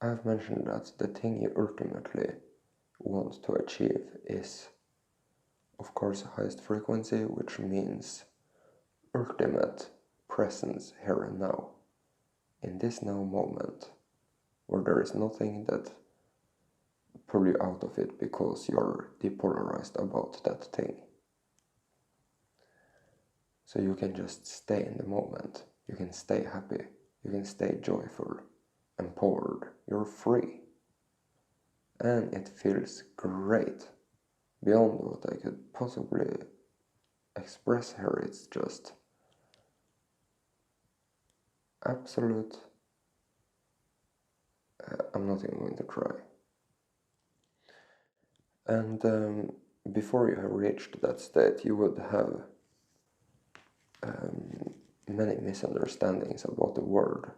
I've mentioned that the thing you ultimately want to achieve is, of course, highest frequency, which means ultimate presence here and now, in this now moment, where there is nothing that pull you out of it because you're depolarized about that thing. So you can just stay in the moment, you can stay happy, you can stay joyful, empowered, you're free. And it feels great, beyond what I could possibly express here. It's just absolute. I'm not even going to try. And before you have reached that state, you would have many misunderstandings about the world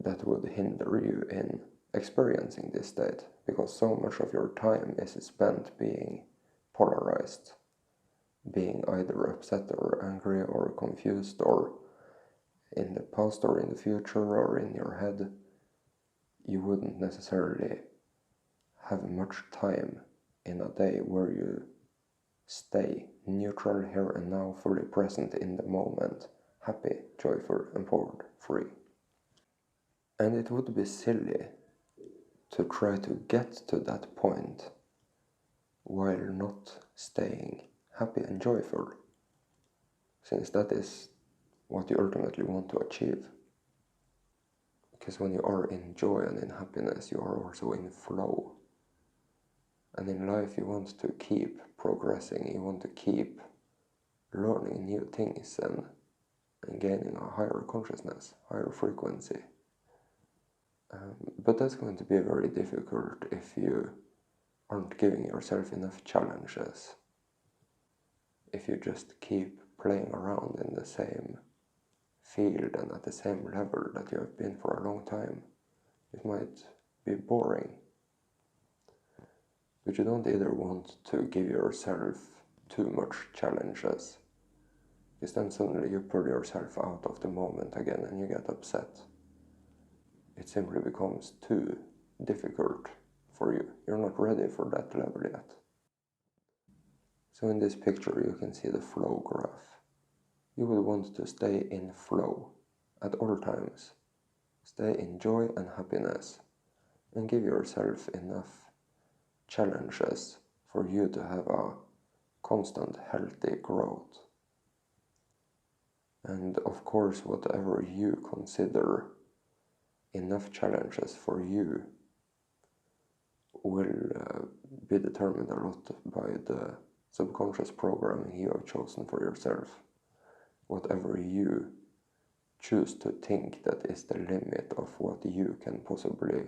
that would hinder you in experiencing this state, because so much of your time is spent being polarized, being either upset or angry or confused, or in the past or in the future or in your head. You wouldn't necessarily have much time in a day where you stay neutral here and now, fully present in the moment, happy, joyful, empowered, free. And it would be silly to try to get to that point while not staying happy and joyful, since that is what you ultimately want to achieve. Because when you are in joy and in happiness, you are also in flow. And in life you want to keep progressing, you want to keep learning new things and gaining a higher consciousness, higher frequency. But that's going to be very difficult if you aren't giving yourself enough challenges. If you just keep playing around in the same field and at the same level that you have been for a long time, it might be boring. But you don't either want to give yourself too much challenges, because then suddenly you pull yourself out of the moment again and you get upset. It simply becomes too difficult for you. You're not ready for that level yet. So in this picture you can see the flow graph. You will want to stay in flow at all times. Stay in joy and happiness, and give yourself enough challenges for you to have a constant healthy growth. And of course, whatever you consider enough challenges for you will be determined a lot by the subconscious programming you have chosen for yourself. Whatever you choose to think that is the limit of what you can possibly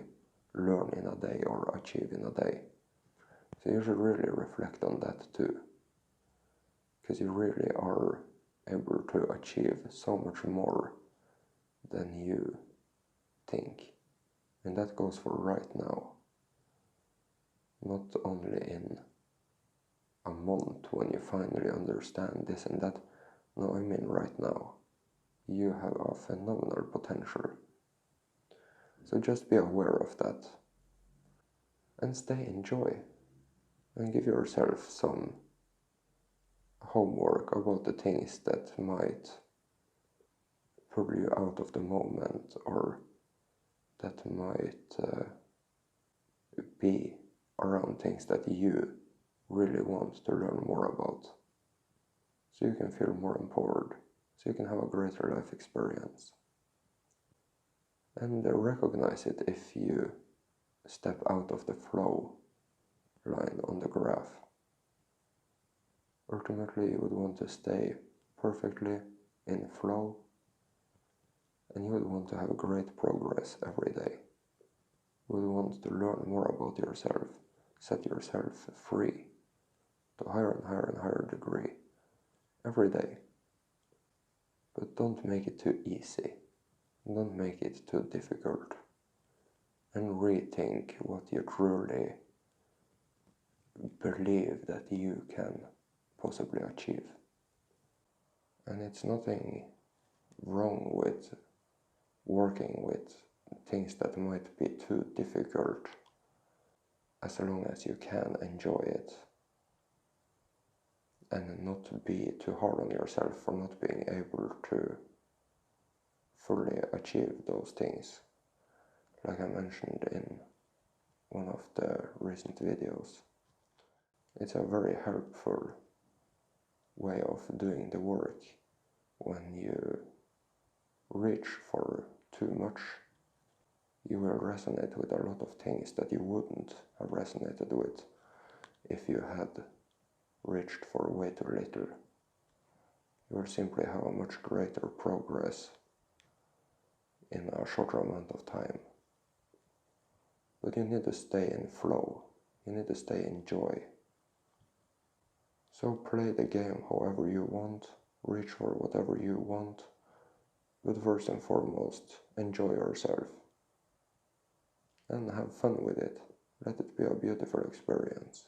learn in a day or achieve in a day. So you should really reflect on that too, because you really are able to achieve so much more than you think. And that goes for right now, not only in a month when you finally understand this and that. No, I mean right now. You have a phenomenal potential. So just be aware of that and stay in joy, and give yourself some homework about the things that might pull you out of the moment, or that might be around things that you really want to learn more about, so you can feel more empowered, so you can have a greater life experience. And recognize it if you step out of the flow line on the graph. Ultimately, you would want to stay perfectly in flow, and you would want to have great progress every day. You would want to learn more about yourself, set yourself free to higher and higher and higher degree every day. But don't make it too easy. Don't make it too difficult. And rethink what you truly believe that you can possibly achieve. And it's nothing wrong with working with things that might be too difficult, as long as you can enjoy it and not be too hard on yourself for not being able to fully achieve those things. Like I mentioned in one of the recent videos, it's a very helpful way of doing the work when you reach for too much. You will resonate with a lot of things that you wouldn't have resonated with if you had reached for way too little. You will simply have a much greater progress in a shorter amount of time. But you need to stay in flow. You need to stay in joy. So play the game however you want, reach for whatever you want, but first and foremost, enjoy yourself. And have fun with it. Let it be a beautiful experience.